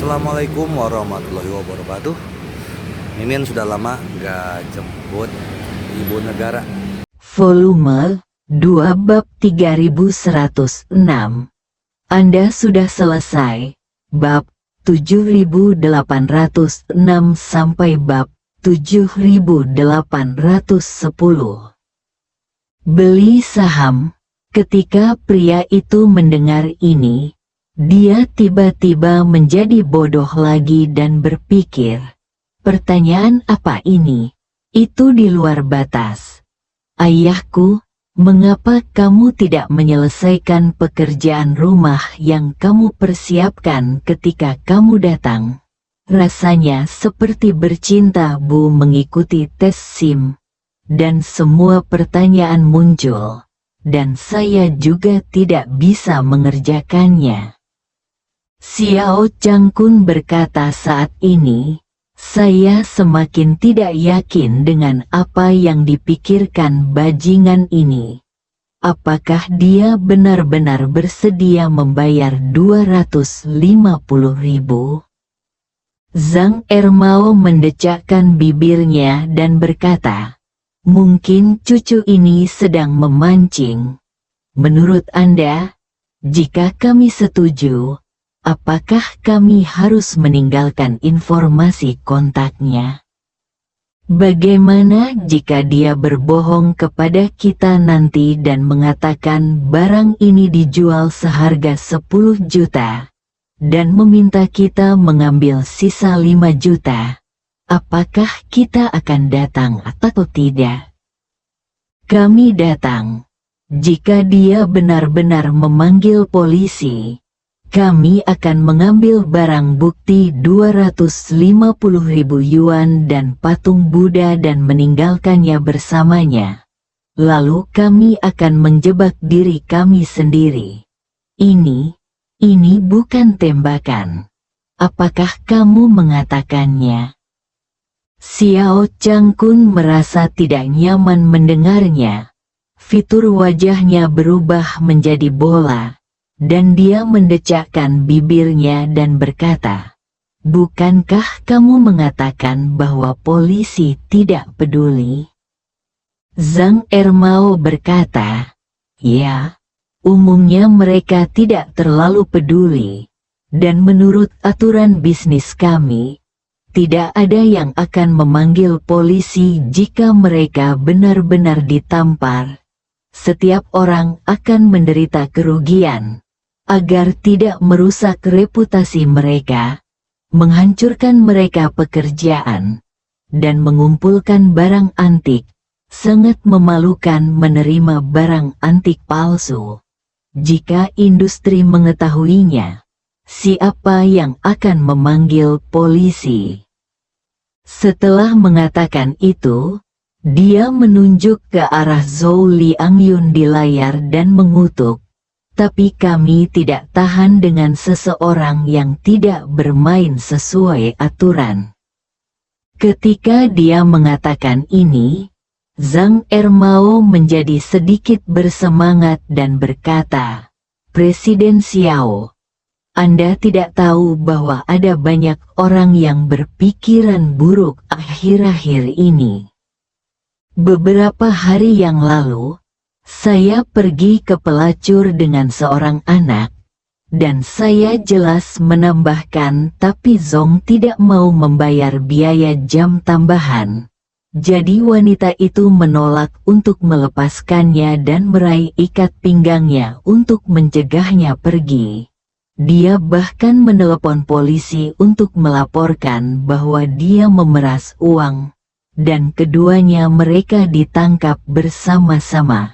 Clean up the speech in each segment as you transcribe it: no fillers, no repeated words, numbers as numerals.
Assalamualaikum warahmatullahi wabarakatuh. Mimin sudah lama gak jemput ibu negara. Volume 2 bab 3106. Anda sudah selesai bab 7806 sampai bab 7810. Beli saham. Ketika pria itu mendengar ini, dia tiba-tiba menjadi bodoh lagi dan berpikir, pertanyaan apa ini? Itu di luar batas. Ayahku, mengapa kamu tidak menyelesaikan pekerjaan rumah yang kamu persiapkan ketika kamu datang? Rasanya seperti bercinta Bu mengikuti tes SIM. Dan semua pertanyaan muncul. Dan saya juga tidak bisa mengerjakannya. Xiao Changkun berkata saat ini, saya semakin tidak yakin dengan apa yang dipikirkan bajingan ini. Apakah dia benar-benar bersedia membayar 250.000? Zhang Ermao mendecakkan bibirnya dan berkata, mungkin cucu ini sedang memancing. Menurut Anda, jika kami setuju, apakah kami harus meninggalkan informasi kontaknya? Bagaimana jika dia berbohong kepada kita nanti dan mengatakan barang ini dijual seharga 10 juta dan meminta kita mengambil sisa 5 juta? Apakah kita akan datang atau tidak? Kami datang. Jika dia benar-benar memanggil polisi, kami akan mengambil barang bukti 250.000 yuan dan patung Buddha dan meninggalkannya bersamanya. Lalu kami akan menjebak diri kami sendiri. Ini bukan tembakan. Apakah kamu mengatakannya? Xiao Changkun merasa tidak nyaman mendengarnya. Fitur wajahnya berubah menjadi bola. Dan dia mendecakkan bibirnya dan berkata, bukankah kamu mengatakan bahwa polisi tidak peduli? Zhang Ermao berkata, ya, umumnya mereka tidak terlalu peduli. Dan menurut aturan bisnis kami, tidak ada yang akan memanggil polisi jika mereka benar-benar ditampar. Setiap orang akan menderita kerugian. Agar tidak merusak reputasi mereka, menghancurkan mereka pekerjaan, dan mengumpulkan barang antik, sangat memalukan menerima barang antik palsu. Jika industri mengetahuinya, siapa yang akan memanggil polisi? Setelah mengatakan itu, dia menunjuk ke arah Zhou Liangyun di layar dan mengutuk. Tapi kami tidak tahan dengan seseorang yang tidak bermain sesuai aturan. Ketika dia mengatakan ini, Zhang Ermao menjadi sedikit bersemangat dan berkata, Presiden Xiao, Anda tidak tahu bahwa ada banyak orang yang berpikiran buruk akhir-akhir ini. Beberapa hari yang lalu, saya pergi ke pelacur dengan seorang anak, dan saya jelas menambahkan tapi Zong tidak mau membayar biaya jam tambahan. Jadi wanita itu menolak untuk melepaskannya dan meraih ikat pinggangnya untuk mencegahnya pergi. Dia bahkan menelepon polisi untuk melaporkan bahwa dia memeras uang, dan keduanya mereka ditangkap bersama-sama.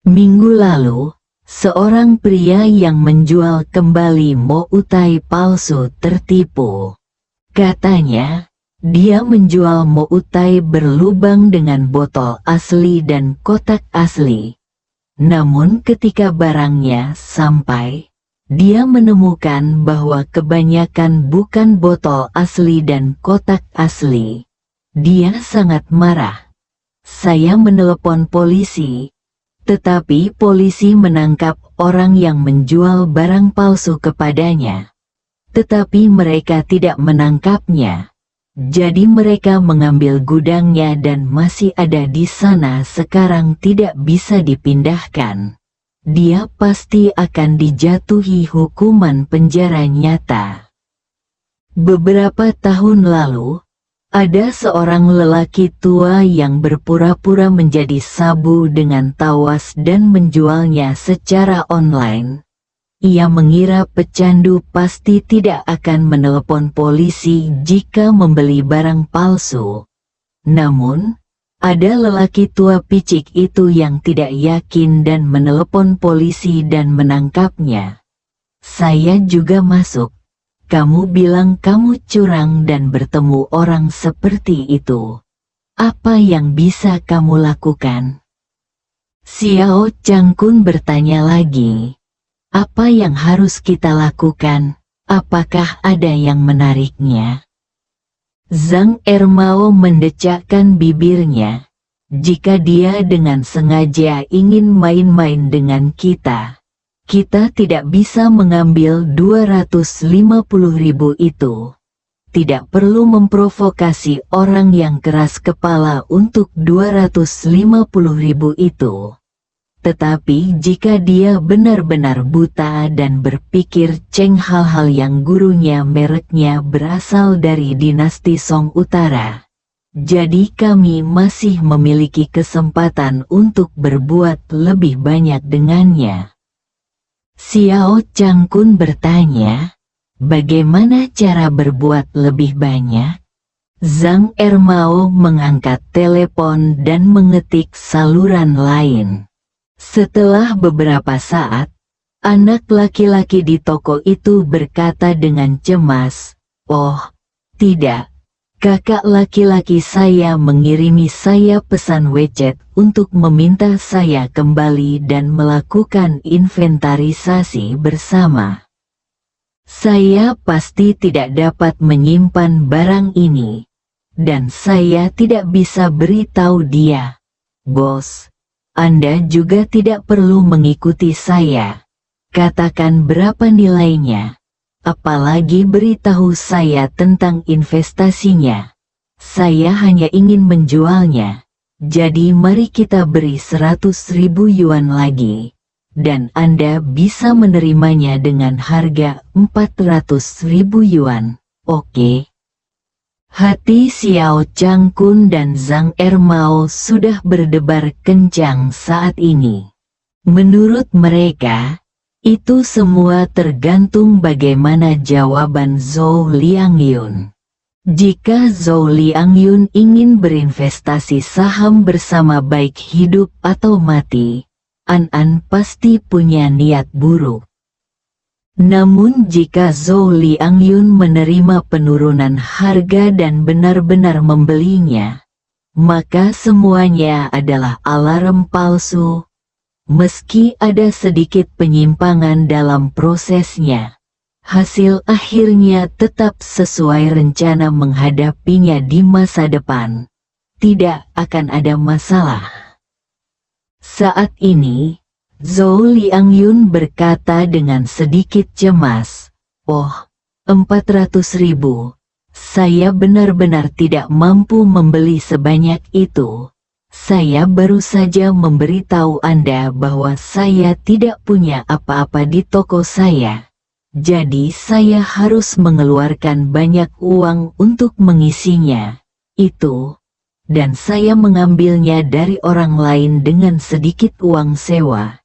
Minggu lalu, seorang pria yang menjual kembali mo utai palsu tertipu. Katanya, dia menjual mo utai berlubang dengan botol asli dan kotak asli. Namun ketika barangnya sampai, dia menemukan bahwa kebanyakan bukan botol asli dan kotak asli. Dia sangat marah. Saya menelepon polisi. Tetapi polisi menangkap orang yang menjual barang palsu kepadanya. tetapi mereka tidak menangkapnya. Jadi mereka mengambil gudangnya dan masih ada di sana sekarang tidak bisa dipindahkan. Dia pasti akan dijatuhi hukuman penjara nyata. Beberapa tahun lalu, ada seorang lelaki tua yang berpura-pura menjadi sabu dengan tawas dan menjualnya secara online. Ia mengira pecandu pasti tidak akan menelepon polisi jika membeli barang palsu. Namun, ada lelaki tua picik itu yang tidak yakin dan menelepon polisi dan menangkapnya. Saya juga masuk. Kamu bilang kamu curang dan bertemu orang seperti itu. Apa yang bisa kamu lakukan? Xiao Changkun bertanya lagi. Apa yang harus kita lakukan? Apakah ada yang menariknya? Zhang Ermao mendecakkan bibirnya. Jika dia dengan sengaja ingin main-main dengan kita tidak bisa mengambil 250.000 itu. Tidak perlu memprovokasi orang yang keras kepala untuk 250.000 itu. Tetapi jika dia benar-benar buta dan berpikir ceng hal-hal yang gurunya mereknya berasal dari dinasti Song Utara, jadi kami masih memiliki kesempatan untuk berbuat lebih banyak dengannya. Xiao Changkun bertanya, bagaimana cara berbuat lebih banyak? Zhang Ermao mengangkat telepon dan mengetik saluran lain. Setelah beberapa saat, anak laki-laki di toko itu berkata dengan cemas, "Oh, tidak. Kakak laki-laki saya mengirimi saya pesan WeChat untuk meminta saya kembali dan melakukan inventarisasi bersama. Saya pasti tidak dapat menyimpan barang ini, dan saya tidak bisa beritahu dia. Bos, Anda juga tidak perlu mengikuti saya. Katakan berapa nilainya. Apalagi beritahu saya tentang investasinya. Saya hanya ingin menjualnya. Jadi mari kita beri 100.000 yuan lagi. Dan Anda bisa menerimanya dengan harga 400.000 yuan, oke?" Hati Xiao Changkun dan Zhang Ermao sudah berdebar kencang saat ini. Menurut mereka, itu semua tergantung bagaimana jawaban Zhou Liangyun. Jika Zhou Liangyun ingin berinvestasi saham bersama baik hidup atau mati, An pasti punya niat buruk. Namun jika Zhou Liangyun menerima penurunan harga dan benar-benar membelinya, maka semuanya adalah alarm palsu. Meski ada sedikit penyimpangan dalam prosesnya, hasil akhirnya tetap sesuai rencana menghadapinya di masa depan. Tidak akan ada masalah. Saat ini, Zhou Liangyun berkata dengan sedikit cemas, "Oh, 400.000. Saya benar-benar tidak mampu membeli sebanyak itu. Saya baru saja memberitahu Anda bahwa saya tidak punya apa-apa di toko saya. Jadi saya harus mengeluarkan banyak uang untuk mengisinya. Itu. Dan saya mengambilnya dari orang lain dengan sedikit uang sewa.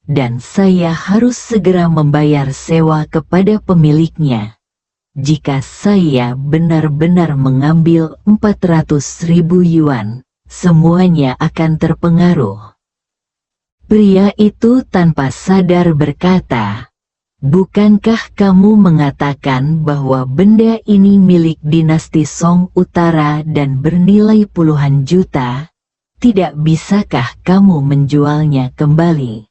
Dan saya harus segera membayar sewa kepada pemiliknya. Jika saya benar-benar mengambil 400.000 yuan, semuanya akan terpengaruh." Pria itu tanpa sadar berkata, "Bukankah kamu mengatakan bahwa benda ini milik dinasti Song Utara dan bernilai puluhan juta? Tidak bisakah kamu menjualnya kembali?"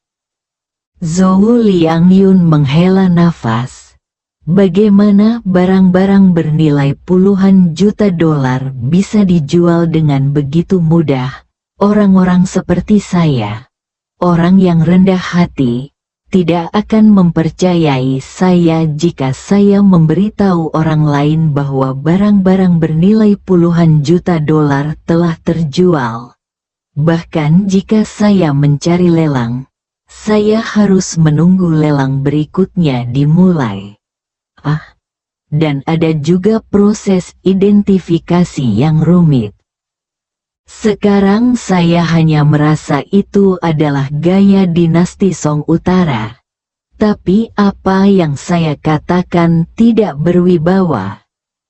Zhou Liangyun menghela nafas. Bagaimana barang-barang bernilai puluhan juta dolar bisa dijual dengan begitu mudah? Orang-orang seperti saya, orang yang rendah hati, tidak akan mempercayai saya jika saya memberitahu orang lain bahwa barang-barang bernilai puluhan juta dolar telah terjual. Bahkan jika saya mencari lelang, saya harus menunggu lelang berikutnya dimulai. Dan ada juga proses identifikasi yang rumit. Sekarang saya hanya merasa itu adalah gaya dinasti Song Utara. Tapi apa yang saya katakan tidak berwibawa.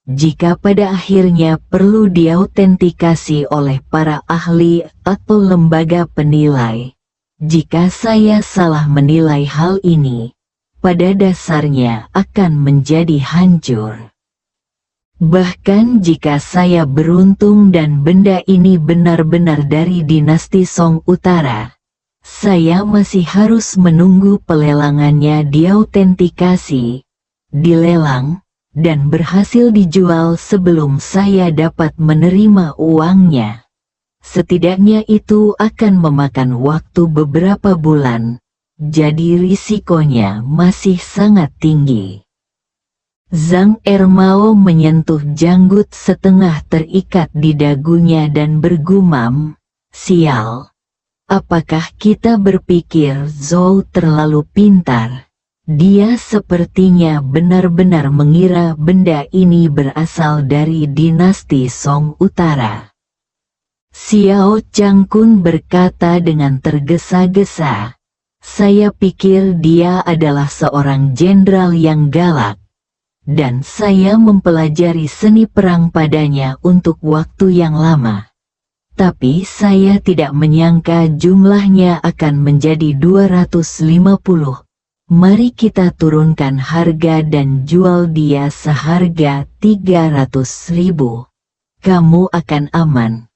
Jika pada akhirnya perlu diautentikasi oleh para ahli atau lembaga penilai. Jika saya salah menilai hal ini, pada dasarnya akan menjadi hancur. Bahkan jika saya beruntung dan benda ini benar-benar dari dinasti Song Utara, saya masih harus menunggu pelelangannya diautentikasi, dilelang, dan berhasil dijual sebelum saya dapat menerima uangnya. Setidaknya itu akan memakan waktu beberapa bulan, jadi risikonya masih sangat tinggi. Zhang Ermao menyentuh janggut setengah terikat di dagunya dan bergumam, "Sial. Apakah kita berpikir Zhou terlalu pintar? Dia sepertinya benar-benar mengira benda ini berasal dari dinasti Song Utara." Xiao Changkun berkata dengan tergesa-gesa, "Saya pikir dia adalah seorang jenderal yang galak. Dan saya mempelajari seni perang padanya untuk waktu yang lama. Tapi saya tidak menyangka jumlahnya akan menjadi 250. Mari kita turunkan harga dan jual dia seharga 300.000. Kamu akan aman."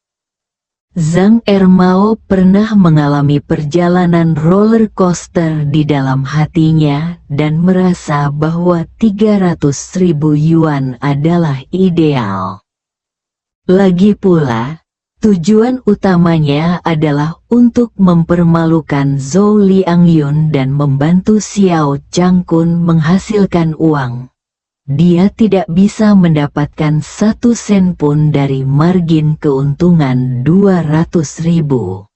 Zhang Ermao pernah mengalami perjalanan roller coaster di dalam hatinya dan merasa bahwa 300.000 yuan adalah ideal. Lagi pula, tujuan utamanya adalah untuk mempermalukan Zhou Liangyun dan membantu Xiao Changkun menghasilkan uang. Dia tidak bisa mendapatkan 1 sen pun dari margin keuntungan 200.000.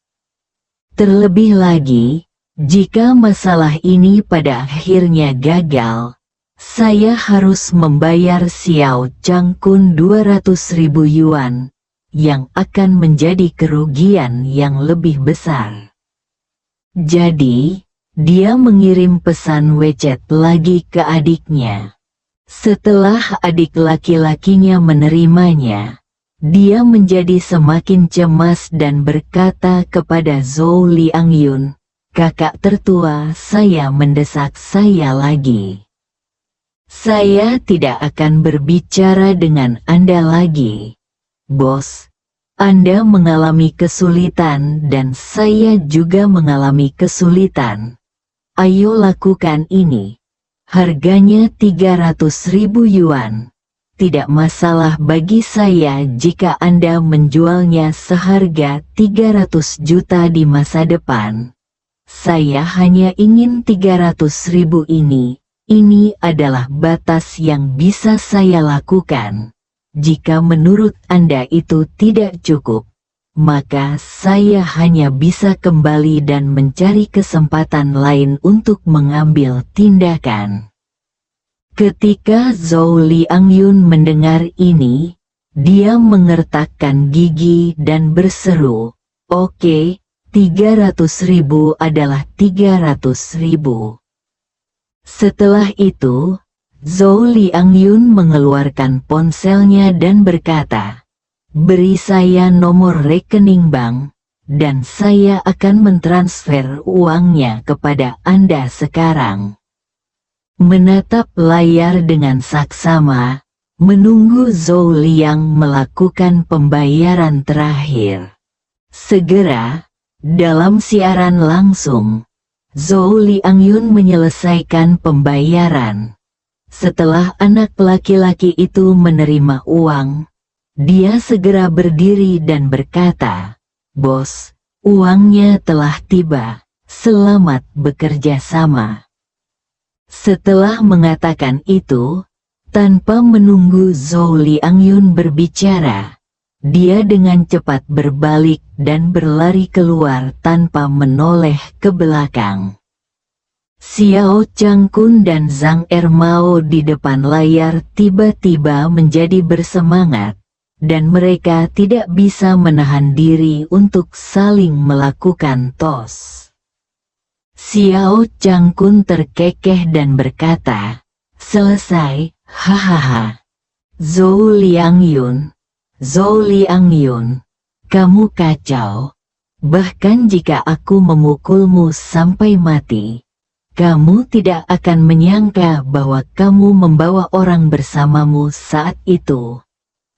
Terlebih lagi, jika masalah ini pada akhirnya gagal, saya harus membayar Xiao Changkun 200.000 yuan, yang akan menjadi kerugian yang lebih besar. Jadi, dia mengirim pesan WeChat lagi ke adiknya. Setelah adik laki-lakinya menerimanya, dia menjadi semakin cemas dan berkata kepada Zhou Liangyun, "Kakak tertua saya mendesak saya lagi. Saya tidak akan berbicara dengan Anda lagi. Bos, Anda mengalami kesulitan dan saya juga mengalami kesulitan. Ayo lakukan ini. Harganya 300.000 yuan. Tidak masalah bagi saya jika Anda menjualnya seharga 300 juta di masa depan. Saya hanya ingin 300.000 ini. Ini adalah batas yang bisa saya lakukan. Jika menurut Anda itu tidak cukup, maka saya hanya bisa kembali dan mencari kesempatan lain untuk mengambil tindakan." Ketika Zhou Liangyun mendengar ini, dia mengertakkan gigi dan berseru, "Oke, 300.000 adalah 300.000. Setelah itu, Zhou Liangyun mengeluarkan ponselnya dan berkata, "Beri saya nomor rekening bank, dan saya akan mentransfer uangnya kepada Anda sekarang." Menatap layar dengan saksama, menunggu Zhou Liang melakukan pembayaran terakhir. Segera, dalam siaran langsung, Zhou Liangyun menyelesaikan pembayaran. Setelah anak laki-laki itu menerima uang, dia segera berdiri dan berkata, "Bos, uangnya telah tiba. Selamat bekerja sama. Setelah mengatakan itu, tanpa menunggu Zhou Liangyun berbicara, dia dengan cepat berbalik dan berlari keluar tanpa menoleh ke belakang. Xiao Changkun dan Zhang Ermao di depan layar tiba-tiba menjadi bersemangat, dan mereka tidak bisa menahan diri untuk saling melakukan tos. Xiao Changkun terkekeh dan berkata, "Selesai, hahaha. Zhou Liangyun, kamu kacau. Bahkan jika aku memukulmu sampai mati, kamu tidak akan menyangka bahwa kamu membawa orang bersamamu saat itu.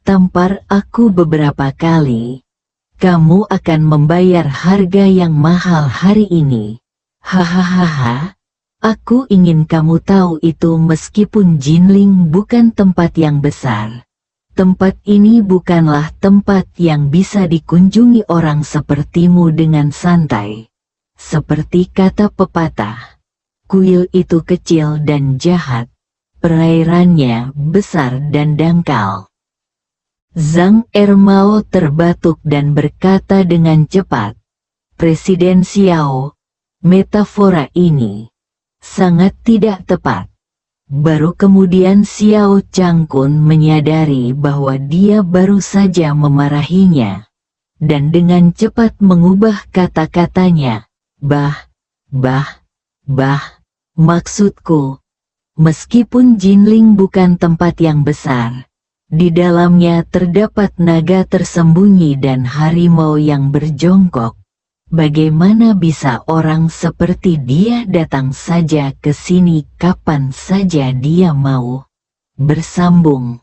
Tampar aku beberapa kali. Kamu akan membayar harga yang mahal hari ini. Hahaha, aku ingin kamu tahu itu meskipun Jinling bukan tempat yang besar. Tempat ini bukanlah tempat yang bisa dikunjungi orang sepertimu dengan santai. Seperti kata pepatah, kuil itu kecil dan jahat, perairannya besar dan dangkal." Zhang Ermao terbatuk dan berkata dengan cepat, "Presiden Xiao, metafora ini sangat tidak tepat." Baru kemudian Xiao Changkun menyadari bahwa dia baru saja memarahinya, dan dengan cepat mengubah kata-katanya, bah, maksudku, meskipun Jinling bukan tempat yang besar, di dalamnya terdapat naga tersembunyi dan harimau yang berjongkok. Bagaimana bisa orang seperti dia datang saja ke sini kapan saja dia mau? Bersambung.